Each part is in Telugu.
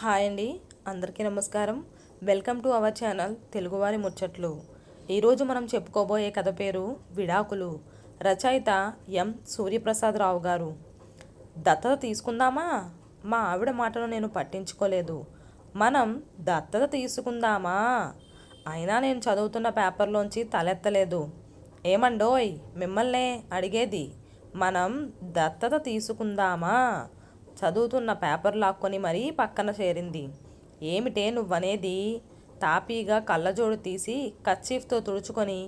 హాయ్ అండి, అందరికీ నమస్కారం. వెల్కమ్ టు అవర్ ఛానల్ తెలుగువారి ముచ్చట్లు. ఈరోజు మనం చెప్పుకోబోయే కథ పేరు విడాకులు. రచయిత ఎం సూర్యప్రసాదరావు గారు. దత్తత తీసుకుందామా? మా ఆవిడ మాటను నేను పట్టించుకోలేదు. మనం దత్తత తీసుకుందామా? అయినా నేను చదువుతున్న పేపర్లోంచి తలెత్తలేదు. ఏమండోయ్, మిమ్మల్నే అడిగేది. మనం దత్తత తీసుకుందామా? చదువుతున్న పేపర్ లాక్కొని మరీ పక్కన చేరింది. ఏమిటే నువ్వనేది? తాపీగా కళ్ళజోడు తీసి కర్చీఫ్తో తుడుచుకొని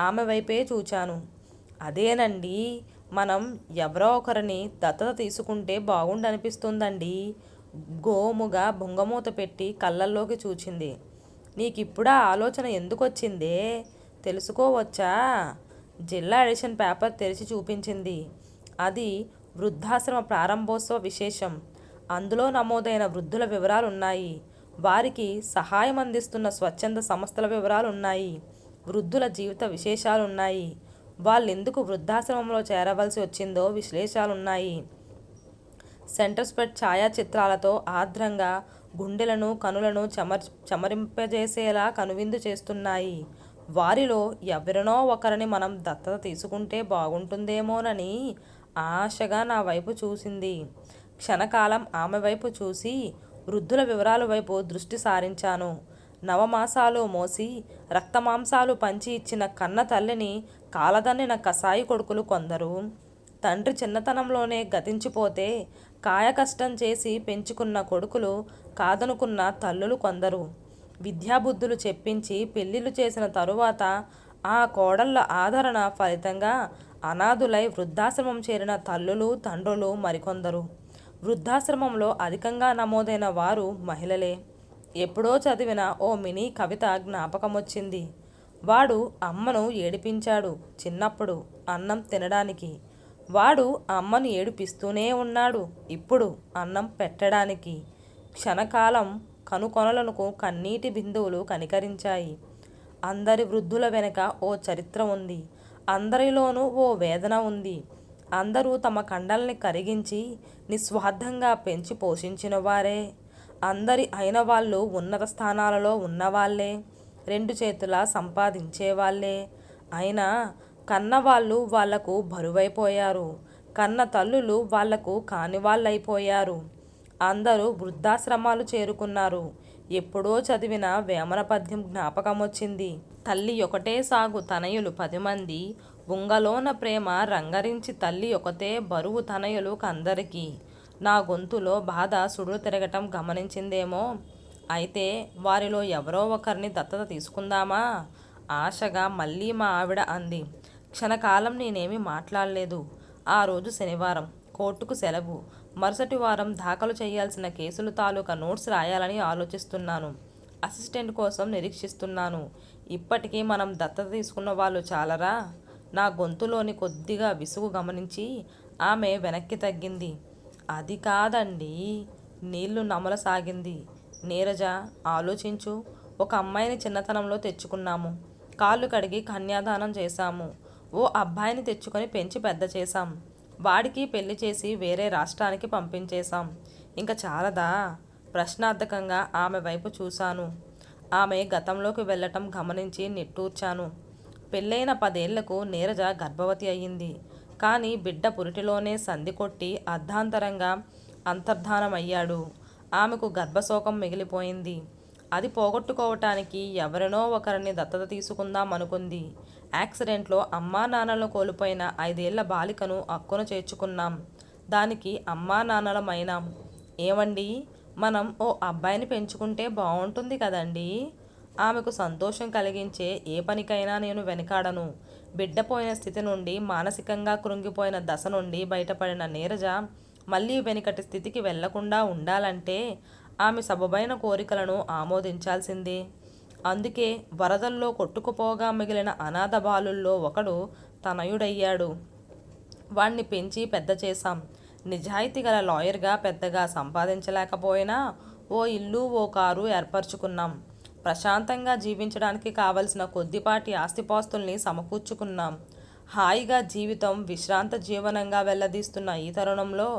ఆమె వైపే చూచాను. అదేనండి, మనం ఎవరో ఒకరిని దత్తత తీసుకుంటే బాగుండనిపిస్తుందండి. గోముగా బొంగమూత పెట్టి కళ్ళల్లోకి చూచింది. నీకిప్పుడా ఆలోచన ఎందుకొచ్చిందే? తెలుసుకోవచ్చా? జిల్లా ఎడిషన్ పేపర్ తెరిచి చూపించింది. అది వృద్ధాశ్రమ ప్రారంభోత్సవ విశేషం. అందులో నమోదైన వృద్ధుల వివరాలున్నాయి. వారికి సహాయం అందిస్తున్న స్వచ్ఛంద సంస్థల వివరాలున్నాయి. వృద్ధుల జీవిత విశేషాలున్నాయి. వాళ్ళెందుకు వృద్ధాశ్రమంలో చేరవలసి వచ్చిందో విశ్లేషాలున్నాయి. సెంటర్ స్ప్రెడ్ ఛాయాచిత్రాలతో ఆర్ద్రంగా గుండెలను కనులను చెమరింపజేసేలా కనువిందు చేస్తున్నాయి. వారిలో ఎవరినో ఒకరిని మనం దత్తత తీసుకుంటే బాగుంటుందేమోనని ఆశగా నా వైపు చూసింది. క్షణకాలం ఆమె వైపు చూసి వృద్ధుల వివరాల వైపు దృష్టి సారించాను. నవమాసాలు మోసి రక్తమాంసాలు పంచి ఇచ్చిన కన్న తల్లిని కాలదన్నిన కసాయి కొడుకులు కొందరు. తండ్రి చిన్నతనంలోనే గతించిపోతే కాయకష్టం చేసి పెంచుకున్న కొడుకులు కాదనుకున్న తల్లులు కొందరు. విద్యాబుద్ధులు చెప్పించి పెళ్లిళ్ళు చేసిన తరువాత ఆ కోడళ్ల ఆదరణ ఫలితంగా అనాథులై వృద్ధాశ్రమం చేరిన తల్లులు తండ్రులు మరికొందరు. వృద్ధాశ్రమంలో అధికంగా నమోదైన వారు మహిళలే. ఎప్పుడో చదివిన ఓ మినీ కవిత జ్ఞాపకమొచ్చింది. వాడు అమ్మను ఏడిపించాడు చిన్నప్పుడు అన్నం తినడానికి. వాడు అమ్మను ఏడిపిస్తూనే ఉన్నాడు ఇప్పుడు అన్నం పెట్టడానికి. క్షణకాలం కనుకొనలకు కన్నీటి బిందువులు కనికరించాయి. అందరి వృద్ధుల వెనుక ఓ చరిత్ర ఉంది. అందరిలోనూ ఓ వేదన ఉంది. అందరూ తమ కండల్ని కరిగించి నిస్వార్థంగా పెంచి పోషించిన వారే. అందరి అయిన వాళ్ళు ఉన్నత స్థానాలలో ఉన్నవాళ్లే, రెండు చేతులా సంపాదించేవాళ్లే. అయినా కన్నవాళ్ళు వాళ్లకు బరువైపోయారు. కన్న తల్లులు వాళ్లకు కానివాళ్ళైపోయారు. అందరూ వృద్ధాశ్రమాలు చేరుకున్నారు. ఎప్పుడో చదివిన వేమన పద్యం జ్ఞాపకమొచ్చింది. తల్లి ఒకటే సాగు తనయులు 10 మంది, ఉంగలోన ప్రేమ రంగరించి తల్లి ఒకతే బరువు తనయులు కందరికి. నా గొంతులో బాధ సుడులు తిరగటం గమనించిందేమో. అయితే వారిలో ఎవరో ఒకరిని దత్తత తీసుకుందామా? ఆశగా మళ్ళీ మా ఆవిడ అంది. క్షణకాలం నేనేమీ మాట్లాడలేదు. ఆ రోజు శనివారం, కోర్టుకు సెలవు. మరుసటి వారం దాఖలు చేయాల్సిన కేసులు తాలూకా నోట్స్ రాయాలని ఆలోచిస్తున్నాను. అసిస్టెంట్ కోసం నిరీక్షిస్తున్నాను. ఇప్పటికీ మనం దత్తత తీసుకున్న వాళ్ళు చాలరా? నా గొంతులోని కొద్దిగా విసుగు గమనించి ఆమె వెనక్కి తగ్గింది. అది కాదండి. నీళ్లు నమలసాగింది. నీరజ, ఆలోచించు. ఒక అమ్మాయిని చిన్నతనంలో తెచ్చుకున్నాము. కాళ్ళు కడిగి కన్యాదానం చేశాము. ఓ అబ్బాయిని తెచ్చుకొని పెంచి పెద్ద చేశాం. వాడికి పెళ్లి చేసి వేరే రాష్ట్రానికి పంపించేశాం. ఇంకా చాలదా? ప్రశ్నార్థకంగా ఆమె వైపు చూశాను. ఆమె గతంలోకి వెళ్ళటం గమనించి నిట్టూర్చాను. పెళ్ళైన 10 ఏళ్లకు నీరజ గర్భవతి అయ్యింది. కానీ బిడ్డ పురిటిలోనే సంధి కొట్టి అర్ధాంతరంగా అంతర్ధానమయ్యాడు. ఆమెకు గర్భశోకం మిగిలిపోయింది. అది పోగొట్టుకోవటానికి ఎవరినో ఒకరిని దత్తత తీసుకుందాం అనుకుంది. యాక్సిడెంట్లో అమ్మా నాన్నలను కోల్పోయిన 5 ఏళ్ల బాలికను అక్కున చేర్చుకున్నాం. దానికి అమ్మా నాన్నలమైనాం. ఏమండి, మనం ఓ అబ్బాయిని పెంచుకుంటే బాగుంటుంది కదండి. ఆమెకు సంతోషం కలిగించే ఏ పనికైనా నేను వెనకాడను. బిడ్డపోయిన స్థితి నుండి, మానసికంగా కృంగిపోయిన దశ నుండి బయటపడిన నీరజ మళ్ళీ వెనుకటి స్థితికి వెళ్లకుండా ఉండాలంటే ఆమె సబబైన కోరికలను ఆమోదించాల్సిందే. అందుకే వరదల్లో కొట్టుకుపోగా మిగిలిన అనాథ బాలుల్లో ఒకడు తనయుడయ్యాడు. వాణ్ణి పెంచి పెద్ద చేశాం. నిజాయితీ గల లాయర్గా పెద్దగా సంపాదించలేకపోయినా ఓ ఇల్లు ఓ కారు ఏర్పరచుకున్నాం. ప్రశాంతంగా జీవించడానికి కావలసిన కొద్దిపాటి ఆస్తిపాస్తుల్ని సమకూర్చుకున్నాం. హాయిగా జీవితం విశ్రాంత జీవనంగా వెళ్లదీస్తున్న ఈ తరుణంలో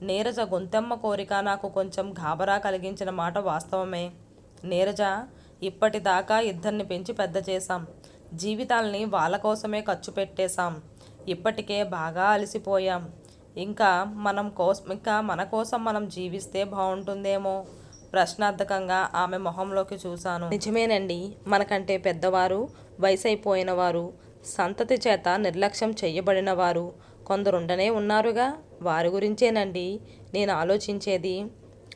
నీరజ గొంతెమ్మ కోరిక నాకు కొంచెం గాబరా కలిగించిన మాట వాస్తవమే. నీరజ, ఇప్పటిదాకా ఇద్దరిని పెంచి పెద్ద చేశాం. జీవితాల్ని వాళ్ళ కోసమే ఖర్చు పెట్టేశాం. ఇప్పటికే బాగా అలసిపోయాం. ఇంకా మన కోసం మనం జీవిస్తే బాగుంటుందేమో. ప్రశ్నార్థకంగా ఆమె మొహంలోకి చూశాను. నిజమేనండి, మనకంటే పెద్దవారు, వయసైపోయిన వారు, సంతతి చేత నిర్లక్ష్యం చెయ్యబడిన వారు కొందరుండనే ఉన్నారుగా. వారి గురించేనండి నేను ఆలోచించేది.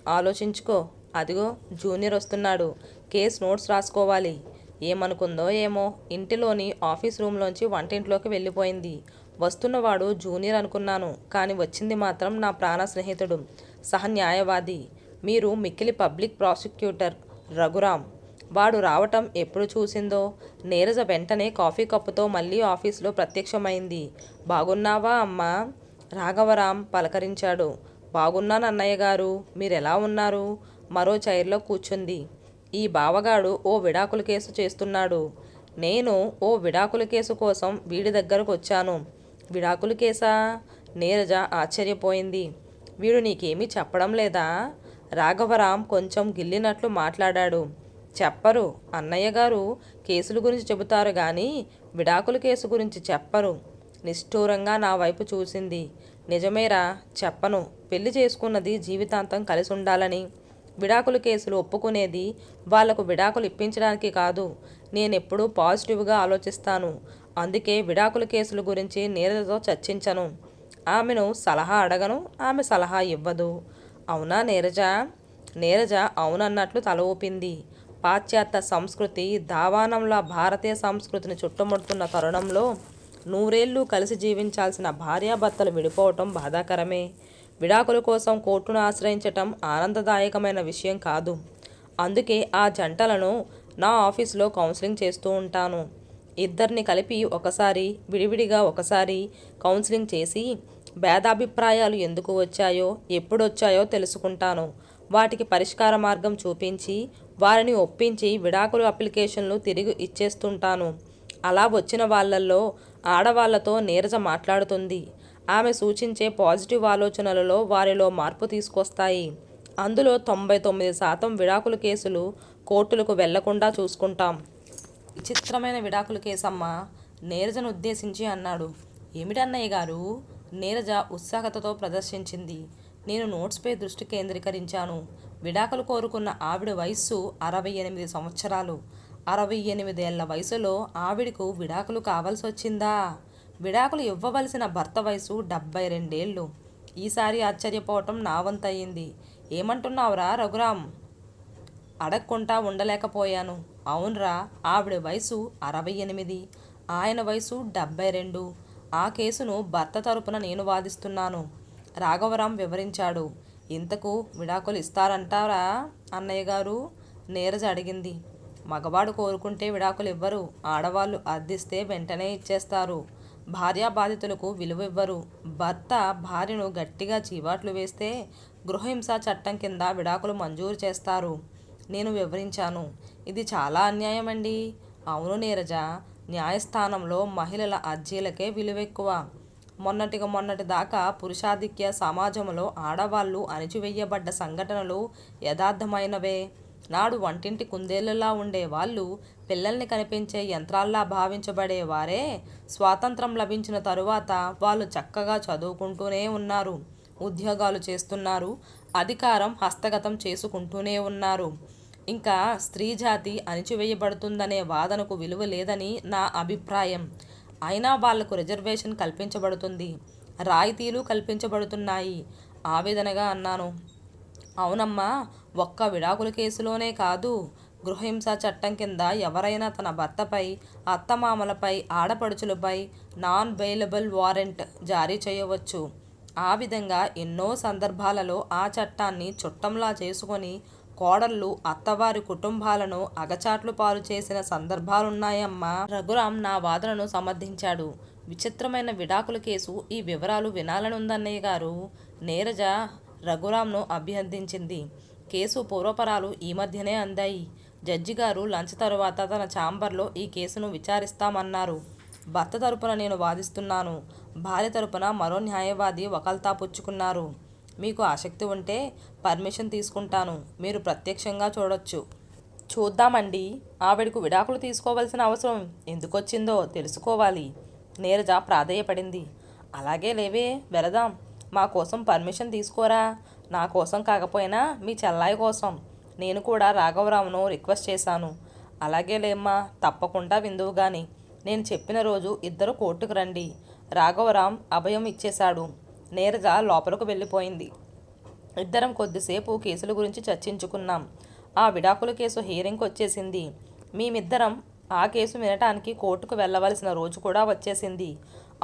ఆలోచించుకో. అదిగో జూనియర్ వస్తున్నాడు. కేస్ నోట్స్ రాసుకోవాలి. ఏమనుకుందో ఏమో. ఇంటిలోని ఆఫీస్ రూమ్లోంచి వంటింట్లోకి వెళ్ళిపోయింది. వస్తున్నవాడు జూనియర్ అనుకున్నాను, కానీ వచ్చింది మాత్రం నా ప్రాణ స్నేహితుడు, సహన్యాయవాది, మీరు మిక్కిలి పబ్లిక్ ప్రాసిక్యూటర్ రఘురాం. వాడు రావటం ఎప్పుడు చూసిందో. నీరజ వెంటనే కాఫీ కప్పుతో మళ్ళీ ఆఫీసులో ప్రత్యక్షమైంది. బాగున్నావా అమ్మా? రాఘవరాం పలకరించాడు. బాగున్నాను అన్నయ్య గారు, మీరెలా ఉన్నారు? మరో చైర్లో కూర్చుంది. ఈ బావగాడు ఓ విడాకుల కేసు చేస్తున్నాడు. నేను ఓ విడాకుల కేసు కోసం వీడి దగ్గరకు వచ్చాను. విడాకుల కేసా? నీరజ ఆశ్చర్యపోయింది. వీడు నీకేమీ చెప్పడం లేదా? రాఘవరాం కొంచెం గిల్లినట్లు మాట్లాడాడు. చెప్పరు అన్నయ్య గారు, కేసుల గురించి చెబుతారు కానీ విడాకుల కేసు గురించి చెప్పరు. నిష్ఠూరంగా నా వైపు చూసింది. నిజమేరా, చెప్పను. పెళ్లి చేసుకున్నది జీవితాంతం కలిసి ఉండాలని. విడాకుల కేసులు ఒప్పుకునేది వాళ్లకు విడాకులు ఇప్పించడానికి కాదు. నేనెప్పుడూ పాజిటివ్గా ఆలోచిస్తాను. అందుకే విడాకుల కేసుల గురించి నీరజతో చర్చించను. ఆమెను సలహా అడగను, ఆమె సలహా ఇవ్వదు. అవునా నీరజ? నీరజ అవునన్నట్లు తల ఊపింది. పాశ్చాత్య సంస్కృతి దావానంలా భారతీయ సంస్కృతిని చుట్టుముడుతున్న తరుణంలో నూరేళ్లు కలిసి జీవించాల్సిన భార్యాభర్తలు విడిపోవటం బాధాకరమే. విడాకుల కోసం కోర్టును ఆశ్రయించటం ఆనందదాయకమైన విషయం కాదు. అందుకే ఆ జంటలను నా ఆఫీసులో కౌన్సిలింగ్ చేస్తూ ఉంటాను. ఇద్దరిని కలిపి ఒకసారి, విడివిడిగా ఒకసారి కౌన్సిలింగ్ చేసి భేదాభిప్రాయాలు ఎందుకు వచ్చాయో, ఎప్పుడొచ్చాయో తెలుసుకుంటాను. వాటికి పరిష్కార మార్గం చూపించి వారిని ఒప్పించి విడాకుల అప్లికేషన్లు తిరిగి ఇచ్చేస్తుంటాను. అలా వచ్చిన వాళ్ళల్లో ఆడవాళ్లతో నీరజ మాట్లాడుతుంది. ఆమె సూచించే పాజిటివ్ ఆలోచనలలో వారిలో మార్పు తీసుకొస్తాయి. అందులో 99% విడాకుల కేసులు కోర్టులకు వెళ్లకుండా చూసుకుంటాం. విచిత్రమైన విడాకుల కేసమ్మా, నీరజను ఉద్దేశించి అన్నాడు. ఏమిటన్నయ్య గారు? నీరజ ఉత్సాహతతో ప్రదర్శించింది. నేను నోట్స్పై దృష్టి కేంద్రీకరించాను. విడాకులు కోరుకున్న ఆవిడ వయస్సు 68 సంవత్సరాలు. 68 ఏళ్ల వయసులో ఆవిడకు విడాకులు కావాల్సి వచ్చిందా? విడాకులు ఇవ్వవలసిన భర్త వయసు 72 ఏళ్ళు. ఈసారి ఆశ్చర్యపోవటం నా వంతయింది. ఏమంటున్నావురా రఘురాం? అడగకుండా ఉండలేకపోయాను. అవునరా, ఆవిడ వయసు 68, ఆయన వయసు 72. ఆ కేసును భర్త తరపున నేను వాదిస్తున్నాను, రాఘవరాం వివరించాడు. ఇంతకు విడాకులు ఇస్తారంటారా అన్నయ్య గారు? నీరజ అడిగింది. మగవాడు కోరుకుంటే విడాకులు ఇవ్వరు. ఆడవాళ్ళు అర్థిస్తే వెంటనే ఇచ్చేస్తారు. భార్యాబాధితులకు విలువ ఇవ్వరు. భర్త భార్యను గట్టిగా చీవాట్లు వేస్తే గృహహింస చట్టం కింద విడాకులు మంజూరు చేస్తారు. నేను వివరించాను. ఇది చాలా అన్యాయం అండి. అవును నీరజ, న్యాయస్థానంలో మహిళల అర్జీలకే విలువెక్కువ. మొన్నటి దాకా పురుషాధిక్య సమాజంలో ఆడవాళ్లు అణిచివేయబడ్డ సంఘటనలు యథార్థమైనవే. నాడు వంటింటి కుందేళ్లలా ఉండేవాళ్ళు పిల్లల్ని కనిపించే యంత్రాల్లా భావించబడేవారే. స్వాతంత్రం లభించిన తరువాత వాళ్ళు చక్కగా చదువుకుంటూనే ఉన్నారు, ఉద్యోగాలు చేస్తున్నారు, అధికారం హస్తగతం చేసుకుంటూనే ఉన్నారు. ఇంకా స్త్రీ జాతి అణిచివేయబడుతుందనే వాదనకు విలువ లేదని నా అభిప్రాయం. అయినా వాళ్లకు రిజర్వేషన్ కల్పించబడుతుంది, రాయితీలు కల్పించబడుతున్నాయి ఆవేదనగా అన్నాను. అవునమ్మా, ఒక్క విడాకుల కేసులోనే కాదు, గృహహింస చట్టం కింద ఎవరైనా తన భర్తపై, అత్తమామలపై, ఆడపడుచులపై నాన్ బెయిలబుల్ వారెంట్ జారీ చేయవచ్చు. ఆ విధంగా ఎన్నో సందర్భాలలో ఆ చట్టాన్ని చుట్టంలా చేసుకొని కోడళ్ళు అత్తవారి కుటుంబాలను అగచాట్లు పాలు చేసిన సందర్భాలున్నాయమ్మా. రఘురాం నా వాదనను సమర్థించాడు. విచిత్రమైన విడాకుల కేసు, ఈ వివరాలు వినాలనుందన్నయ్య గారు. నీరజ రఘురాంను అభ్యర్థించింది. కేసు పూర్వపరాలు ఈ మధ్యనే అందాయి. జడ్జి గారు లంచ్ తరువాత తన ఛాంబర్లో ఈ కేసును విచారిస్తామన్నారు. భర్త తరపున నేను వాదిస్తున్నాను, భార్య తరపున మరో న్యాయవాది వకాల్తా పుచ్చుకున్నారు. మీకు ఆసక్తి ఉంటే పర్మిషన్ తీసుకుంటాను. మీరు ప్రత్యక్షంగా చూడొచ్చు. చూద్దామండి. ఆవిడకు విడాకులు తీసుకోవాల్సిన అవసరం ఎందుకొచ్చిందో తెలుసుకోవాలి. నీరజ ప్రాధేయపడింది. అలాగే లేవే, వెళదాం. మా కోసం పర్మిషన్ తీసుకోరా. నా కోసం కాకపోయినా మీ చెల్లాయి కోసం. నేను కూడా రాఘవరావును రిక్వెస్ట్ చేశాను. అలాగే లేమ్మా, తప్పకుండా విందువు గాని. నేను చెప్పిన రోజు ఇద్దరు కోర్టుకు రండి. రాఘవరాం అభయం ఇచ్చేశాడు. నీరజ లోపలకు వెళ్ళిపోయింది. ఇద్దరం కొద్దిసేపు కేసుల గురించి చర్చించుకున్నాం. ఆ విడాకుల కేసు హీరింగ్కి వచ్చేసింది. మేమిద్దరం ఆ కేసు వినటానికి కోర్టుకు వెళ్ళవలసిన రోజు కూడా వచ్చేసింది.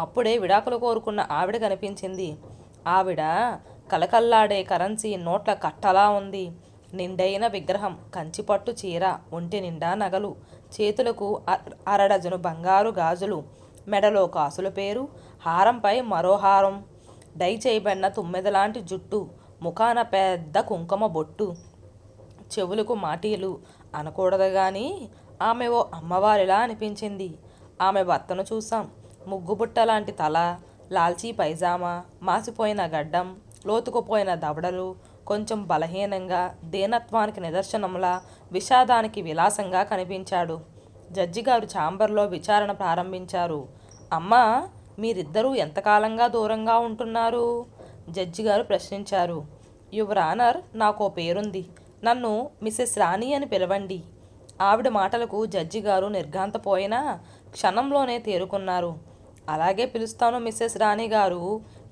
అప్పుడే విడాకులు కోరుకున్న ఆవిడ కనిపించింది. ఆవిడ కలకల్లాడే కరెన్సీ నోట్ల కట్టలా ఉంది. నిండైన విగ్రహం, కంచిపట్టు చీర, ఒంటి నిండా నగలు, చేతులకు అరడజను బంగారు గాజులు, మెడలో కాసుల పేరు, హారంపై మరో హారం, డై చేయబడిన తుమ్మెదలాంటి జుట్టు, ముఖాన పెద్ద కుంకుమ బొట్టు, చెవులకు మాటీలు. అనకూడదు కానీ ఆమె ఓ అమ్మవారిలా అనిపించింది. ఆమె భర్తను చూసాం. ముగ్గుబుట్ట లాంటి తల, లాల్చీ పైజామా, మాసిపోయిన గడ్డం, లోతుకుపోయిన దవడలు, కొంచెం బలహీనంగా, దీనత్వానికి నిదర్శనంలా, విషాదానికి విలాసంగా కనిపించాడు. జడ్జి గారు ఛాంబర్లో విచారణ ప్రారంభించారు. అమ్మా, మీరిద్దరూ ఎంతకాలంగా దూరంగా ఉంటున్నారు? జడ్జి గారు ప్రశ్నించారు. యువర్ ఆనర్, నాకో పేరుంది. నన్ను మిసెస్ రాణి అని పిలవండి. ఆవిడ మాటలకు జడ్జి గారు నిర్ఘాంతపోయినా క్షణంలోనే తేరుకున్నారు. అలాగే పిలుస్తాను మిసెస్ రాణి గారు.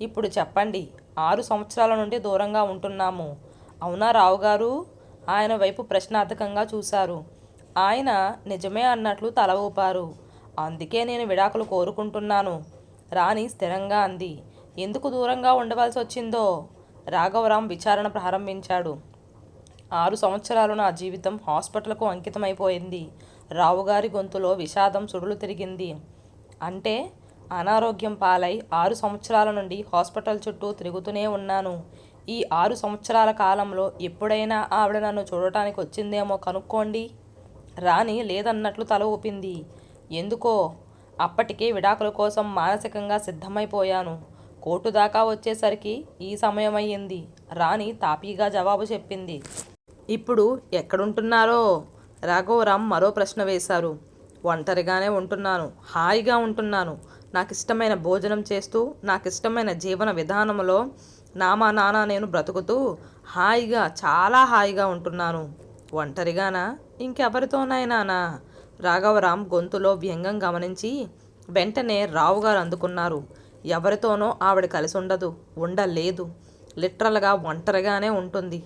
ఇప్పుడు చెప్పండి, 6 సంవత్సరాల నుండి దూరంగా ఉంటున్నాము. అవునా రావు గారు? ఆయన వైపు ప్రశ్నార్థకంగా చూశారు. ఆయన నిజమే అన్నట్లు తల ఊపారు. అందుకే నేను విడాకులు కోరుకుంటున్నాను. రాణి స్థిరంగా అంది. ఎందుకు దూరంగా ఉండవలసి వచ్చిందో రాఘవరాం విచారణ ప్రారంభించాడు. 6 సంవత్సరాలు నా జీవితం హాస్పిటల్కు అంకితమైపోయింది. రావుగారి గొంతులో విషాదం సుడులు తిరిగింది. అంటే అనారోగ్యం పాలై 6 సంవత్సరాల నుండి హాస్పిటల్ చుట్టూ తిరుగుతూనే ఉన్నాను. ఈ 6 సంవత్సరాల కాలంలో ఎప్పుడైనా ఆవిడ నన్ను చూడటానికి వచ్చిందేమో కనుక్కోండి. రాణి లేదన్నట్లు తల ఊపింది. ఎందుకో అప్పటికే విడాకుల కోసం మానసికంగా సిద్ధమైపోయాను. కోర్టు దాకా వచ్చేసరికి ఈ సమయమయ్యింది. రాణి తాపీగా జవాబు చెప్పింది. ఇప్పుడు ఎక్కడుంటున్నారో? రాఘవరాం మరో ప్రశ్న వేశారు. ఒంటరిగానే ఉంటున్నాను. హాయిగా ఉంటున్నాను. నాకిష్టమైన భోజనం చేస్తూ, నాకిష్టమైన జీవన విధానంలో నామా నానా నేను బ్రతుకుతూ హాయిగా, చాలా హాయిగా ఉంటున్నాను. ఒంటరిగానా? ఇంకెవరితోనైనానా? రాఘవరాం గొంతులో వ్యంగ్యం గమనించి వెంటనే రావుగారు అందుకున్నారు. ఎవరితోనో ఆవిడ కలిసి ఉండదు, ఉండలేదు. లిటరల్గా ఒంటరిగానే ఉంటుంది.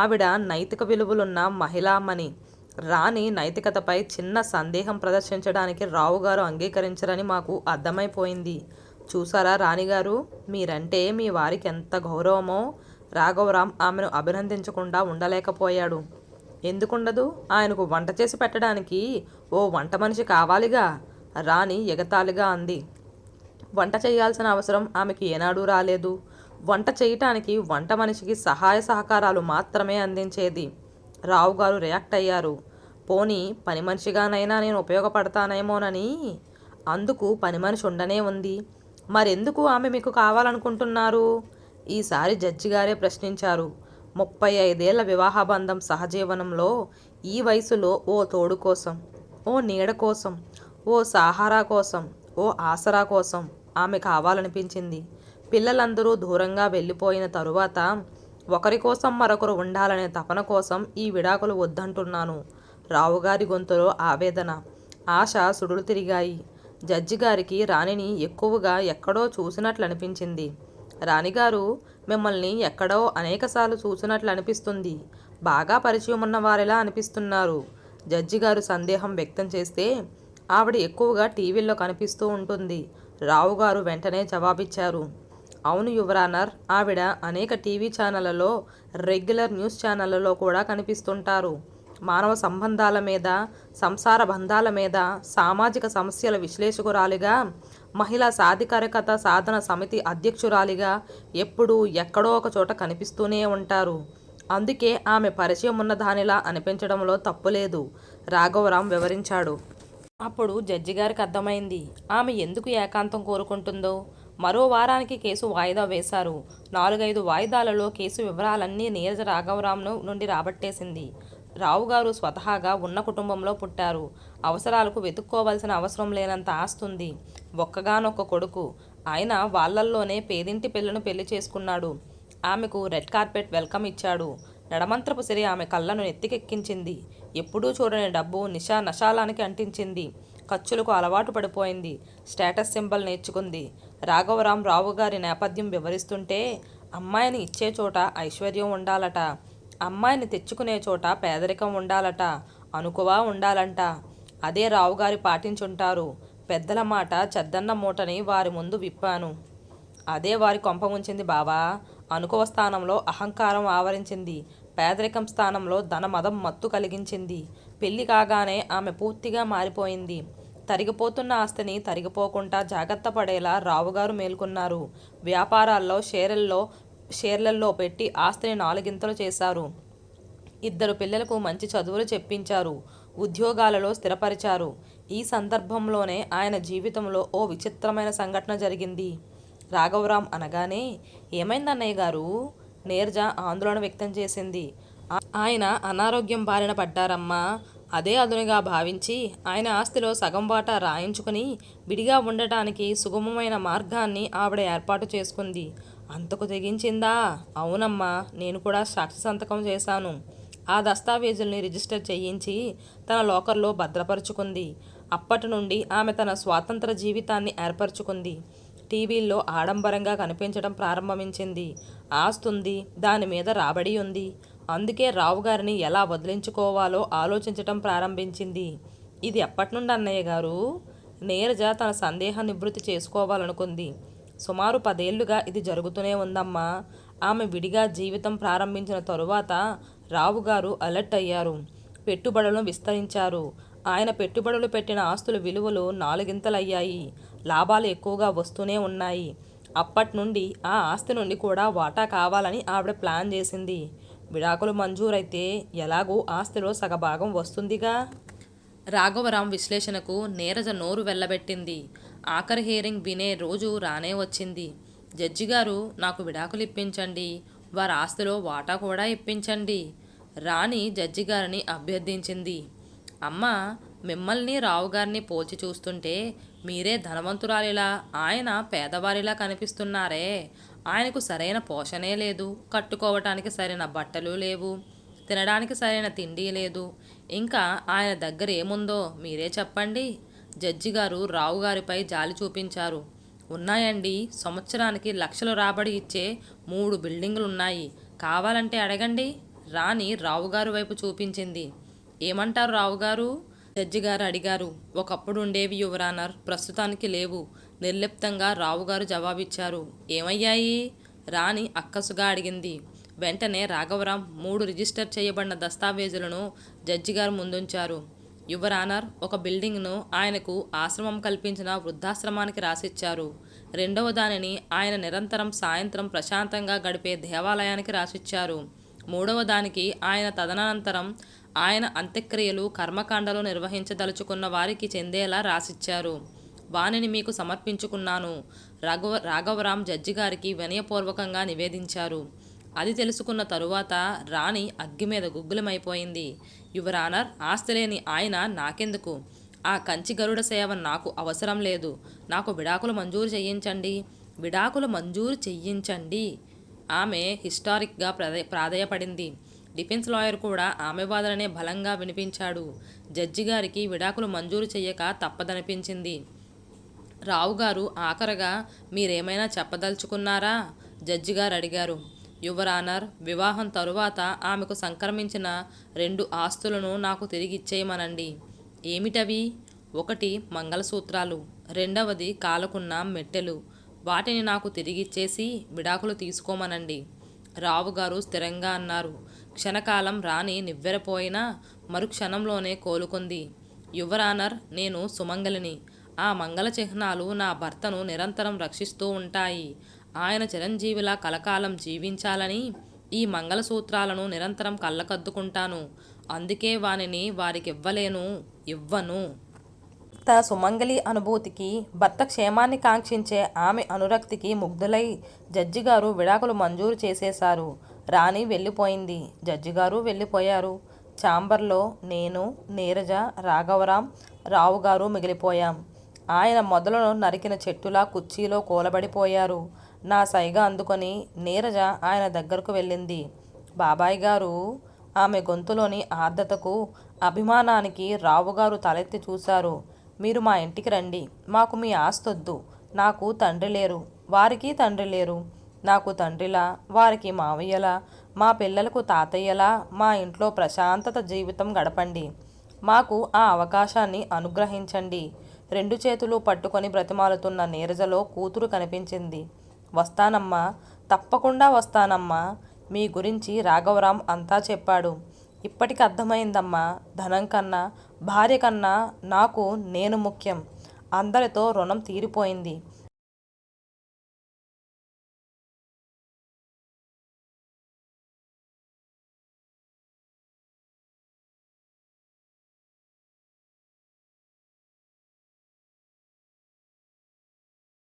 ఆవిడ నైతిక విలువలున్న మహిళామణి. రాణి నైతికతపై చిన్న సందేహం ప్రదర్శించడానికి రావుగారు అంగీకరించరని మాకు అర్థమైపోయింది. చూసారా రాణిగారు, మీరంటే మీ వారికి ఎంత గౌరవమో. రాఘవరాం ఆమెను అభినందించకుండా ఉండలేకపోయాడు. ఎందుకుండదు? ఆయనకు వంట చేసి పెట్టడానికి ఓ వంట మనిషి కావాలిగా. రాణి ఎగతాళిగా అంది. వంట చేయాల్సిన అవసరం ఆమెకి ఏనాడూ రాలేదు. వంట చేయటానికి వంట మనిషికి సహాయ సహకారాలు మాత్రమే అందించేది. రావుగారు రియాక్ట్ అయ్యారు. పోనీ పని మనిషిగానైనా నేను ఉపయోగపడతానేమోనని. అందుకు పని మనిషి ఉండనే ఉంది. మరెందుకు ఆమె మీకు కావాలనుకుంటున్నారు? ఈసారి జడ్జి గారే ప్రశ్నించారు. 35 ఏళ్ల వివాహబంధం సహజీవనంలో ఈ వయసులో ఓ తోడు కోసం, ఓ నీడ కోసం, ఓ సహారా కోసం, ఓ ఆసరా కోసం ఆమె కావాలనిపించింది. పిల్లలందరూ దూరంగా వెళ్ళిపోయిన తరువాత ఒకరి కోసం మరొకరు ఉండాలనే తపన కోసం ఈ విడాకులు వద్దంటున్నాను. రావుగారి గొంతులో ఆవేదన, ఆశ సుడులు తిరిగాయి. జడ్జి గారికి రాణిని ఎక్కువగా ఎక్కడో చూసినట్లు అనిపించింది. రాణిగారు, మిమ్మల్ని ఎక్కడో అనేకసార్లు చూసినట్లు అనిపిస్తుంది. బాగా పరిచయం ఉన్న వారిలా అనిపిస్తున్నారు. జడ్జి గారు సందేహం వ్యక్తం చేస్తే ఆవిడ ఎక్కువగా టీవీల్లో కనిపిస్తూ ఉంటుంది. రావుగారు వెంటనే జవాబిచ్చారు. అవును యువరానర్, ఆవిడ అనేక టీవీ ఛానళ్లలో, రెగ్యులర్ న్యూస్ ఛానళ్లలో కూడా కనిపిస్తుంటారు. మానవ సంబంధాల మీద, సంసార బంధాల మీద, సామాజిక సమస్యల విశ్లేషకురాలిగా, మహిళా సాధికారికత సాధన సమితి అధ్యక్షురాలిగా ఎప్పుడూ ఎక్కడో ఒక చోట కనిపిస్తూనే ఉంటారు. అందుకే ఆమె పరిచయం ఉన్న దానిలా అనిపించడంలో తప్పులేదు, రాఘవరాం వివరించాడు. అప్పుడు జడ్జి గారికి అర్థమైంది ఆమె ఎందుకు ఏకాంతం కోరుకుంటుందో. మరో వారానికి కేసు వాయిదా వేశారు. 4-5 వాయిదాలలో కేసు వివరాలన్నీ నీరజ రాఘవరాం నుండి రాబట్టేసింది. రావుగారు స్వతహాగా ఉన్న కుటుంబంలో పుట్టారు. అవసరాలకు వెతుక్కోవలసిన అవసరం లేనంత ఆస్తుంది. ఒక్కగానొక్క కొడుకు. ఆయన వాళ్ళల్లోనే పేదింటి పిల్లను పెళ్లి చేసుకున్నాడు. ఆమెకు రెడ్ కార్పెట్ వెల్కమ్ ఇచ్చాడు. నడమంత్రపు సిరి ఆమె కళ్ళను నెత్తికెక్కించింది. ఎప్పుడూ చూడని డబ్బు నశాలానికి అంటించింది. ఖర్చులకు అలవాటు పడిపోయింది. స్టేటస్ సింబల్ నేర్చుకుంది. రాఘవరాం రావుగారి నేపథ్యం వివరిస్తుంటే, అమ్మాయిని ఇచ్చే చోట ఐశ్వర్యం ఉండాలట, అమ్మాయిని తెచ్చుకునే చోట పేదరికం ఉండాలట, అనుకువా ఉండాలంట. అదే రావుగారి పాటించుంటారు. పెద్దల మాట చెద్దన్న మూటని వారి ముందు విప్పాను. అదే వారి కొంప ముంచింది బావా. అనుకువ స్థానంలో అహంకారం ఆవరించింది. పేదరికం స్థానంలో ధనమదం మత్తు కలిగించింది. పెళ్లి కాగానే ఆమె పూర్తిగా మారిపోయింది. తరిగిపోతున్న ఆస్తిని తరిగిపోకుండా జాగ్రత్త పడేలా రావుగారు మేల్కొన్నారు. వ్యాపారాల్లో షేర్లల్లో పెట్టి ఆస్తిని 4 చేశారు. 2 పిల్లలకు మంచి చదువులు చెప్పించారు. ఉద్యోగాలలో స్థిరపరిచారు. ఈ సందర్భంలోనే ఆయన జీవితంలో ఓ విచిత్రమైన సంఘటన జరిగింది. రాఘవరాం అనగానే, ఏమైందన్నయ్య గారు? నీరజ ఆందోళన వ్యక్తం చేసింది. ఆయన అనారోగ్యం బారిన పడ్డారమ్మా. అదే అదునుగా భావించి ఆయన ఆస్తిలో సగం వాటా రాయించుకుని విడిగా ఉండటానికి సుగమమైన మార్గాన్ని ఆవిడ ఏర్పాటు చేసుకుంది. అంతకు తెగించిందా? అవునమ్మా, నేను కూడా సాక్షి సంతకం చేశాను. ఆ దస్తావేజుల్ని రిజిస్టర్ చేయించి తన లాకర్లో భద్రపరుచుకుంది. అప్పటి నుండి ఆమె తన స్వాతంత్ర జీవితాన్ని ఏర్పరచుకుంది. టీవీల్లో ఆడంబరంగా కనిపించడం ప్రారంభించింది. ఆస్తుంది, దాని మీద రాబడి ఉంది. అందుకే రావుగారిని ఎలా వదిలించుకోవాలో ఆలోచించటం ప్రారంభించింది. ఇది ఎప్పటి నుండి అన్నయ్య గారు? నీరజ తన సందేహం నివృత్తి చేసుకోవాలనుకుంది. సుమారు 10 ఏళ్లుగా ఇది జరుగుతూనే ఉందమ్మా. ఆమె విడిగా జీవితం ప్రారంభించిన తరువాత రావుగారు అలర్ట్ అయ్యారు. పెట్టుబడులను విస్తరించారు. ఆయన పెట్టుబడులు పెట్టిన ఆస్తుల విలువలు 4 లాభాలు ఎక్కువగా వస్తూనే ఉన్నాయి. అప్పటి నుండి ఆ ఆస్తి నుండి కూడా వాటా కావాలని ఆవిడ ప్లాన్ చేసింది. విడాకులు మంజూరైతే ఎలాగూ ఆస్తిలో సగభాగం వస్తుందిగా. రాఘవరాం విశ్లేషణకు నీరజ నోరు వెళ్ళబెట్టింది. ఆఖరి హియరింగ్ వినే రోజు రానే వచ్చింది. జడ్జిగారు, నాకు విడాకులు ఇప్పించండి, వారి ఆస్తిలో వాటా కూడా ఇప్పించండి. రాణి జడ్జిగారిని అభ్యర్థించింది. అమ్మ, మిమ్మల్ని రావుగారిని పోల్చి చూస్తుంటే మీరే ధనవంతురాలిలా, ఆయన పేదవారిలా కనిపిస్తున్నారే. ఆయనకు సరైన పోషణే లేదు, కట్టుకోవటానికి సరైన బట్టలు లేవు, తినడానికి సరైన తిండి లేదు. ఇంకా ఆయన దగ్గర ఏముందో మీరే చెప్పండి. జడ్జిగారు రావుగారిపై జాలి చూపించారు. ఉన్నాయండి, సంవత్సరానికి లక్షలు రాబడి ఇచ్చే 3 బిల్డింగులున్నాయి. కావాలంటే అడగండి. రాణి రావుగారు వైపు చూపించింది. ఏమంటారు రావుగారు? జడ్జిగారు అడిగారు. ఒకప్పుడు ఉండేవి యువరానర్, ప్రస్తుతానికి లేవు. నిర్లిప్తంగా రావుగారు జవాబిచ్చారు. ఏమయ్యాయి? రాణి అక్కసుగా అడిగింది. వెంటనే రాఘవరాం 3 రిజిస్టర్ చేయబడిన దస్తావేజులను జడ్జిగారు ముందుంచారు. యువరానర్, ఒక బిల్డింగ్ను ఆయనకు ఆశ్రమం కల్పించిన వృద్ధాశ్రమానికి రాసిచ్చారు. 2వ దానిని ఆయన నిరంతరం సాయంత్రం ప్రశాంతంగా గడిపే దేవాలయానికి రాసిచ్చారు. 3వ దానికి ఆయన తదనంతరం ఆయన అంత్యక్రియలు, కర్మకాండలు నిర్వహించదలుచుకున్న వారికి చెందేలా రాసిచ్చారు. వానిని మీకు సమర్పించుకున్నాను. రాఘవరాం జడ్జిగారికి వినయపూర్వకంగా నివేదించారు. అది తెలుసుకున్న తరువాత రాణి అగ్గి మీద గుగ్గులమైపోయింది. యువరానర్, ఆస్తి లేని ఆయన నాకెందుకు? ఆ కంచి గరుడ సేవ నాకు అవసరం లేదు. నాకు విడాకులు మంజూరు చేయించండి, విడాకులు మంజూరు చెయ్యించండి. ఆమె హిస్టారిక్గా ప్రాధేయపడింది. డిఫెన్స్ లాయర్ కూడా ఆమె వాదననే బలంగా వినిపించాడు. జడ్జిగారికి విడాకులు మంజూరు చెయ్యక తప్పదనిపించింది. రావుగారు ఆఖరగా మీరేమైనా చెప్పదలుచుకున్నారా? జడ్జిగారు అడిగారు. యువరానర్, వివాహం తరువాత ఆమెకు సంక్రమించిన 2 ఆస్తులను నాకు తిరిగిచ్చేయమనండి. ఏమిటవి? 1 మంగళసూత్రాలు, 2వది కాలకున్న మెట్టెలు. వాటిని నాకు తిరిగిచ్చేసి విడాకులు తీసుకోమనండి. రావుగారు స్థిరంగా అన్నారు. క్షణకాలం రాణి నివ్వెరపోయినా మరుక్షణంలోనే కోలుకుంది. యువరానర్, నేను సుమంగలిని. ఆ మంగళ చిహ్నాలు నా భర్తను నిరంతరం రక్షిస్తూ ఉంటాయి. ఆయన చిరంజీవిలా కలకాలం జీవించాలని ఈ మంగళసూత్రాలను నిరంతరం కళ్ళకద్దుకుంటాను. అందుకే వానిని వారికివ్వలేను, ఇవ్వను. తన సుమంగళి అనుభూతికి, భర్త క్షేమాన్ని కాంక్షించే ఆమె అనురక్తికి ముగ్ధులై జడ్జిగారు విడాకులు మంజూరు చేసేశారు. రాణి వెళ్ళిపోయింది. జడ్జిగారు వెళ్ళిపోయారు. ఛాంబర్లో నేను, నీరజ, రాఘవరాం, రావుగారు మిగిలిపోయాం. ఆయన మొదలను నరికిన చెట్టులా కుర్చీలో కూలబడిపోయారు. నా సైగ అందుకొని నీరజ ఆయన దగ్గరకు వెళ్ళింది. బాబాయ్ గారు. ఆమె గొంతులోని ఆర్ద్రతకు, అభిమానానికి రావుగారు తలెత్తి చూశారు. మీరు మా ఇంటికి రండి. మాకు మీ ఆస్తొద్దు. నాకు తండ్రి లేరు, వారికి తండ్రి లేరు. నాకు తండ్రిలా, వారికి మావయ్యలా, మా పిల్లలకు తాతయ్యలా మా ఇంట్లో ప్రశాంతత జీవితం గడపండి. మాకు ఆ అవకాశాన్ని అనుగ్రహించండి. రెండు చేతులు పట్టుకొని బ్రతిమాలుతున్న నీరజలో కూతురు కనిపించింది. వస్తానమ్మా, తప్పకుండా వస్తానమ్మా. మీ గురించి రాఘవరాం అంతా చెప్పాడు. ఇప్పటికి అర్థమైందమ్మా. ధనం కన్నా, భార్య కన్నా నాకు నేను ముఖ్యం. అందరితో రుణం తీరిపోయింది.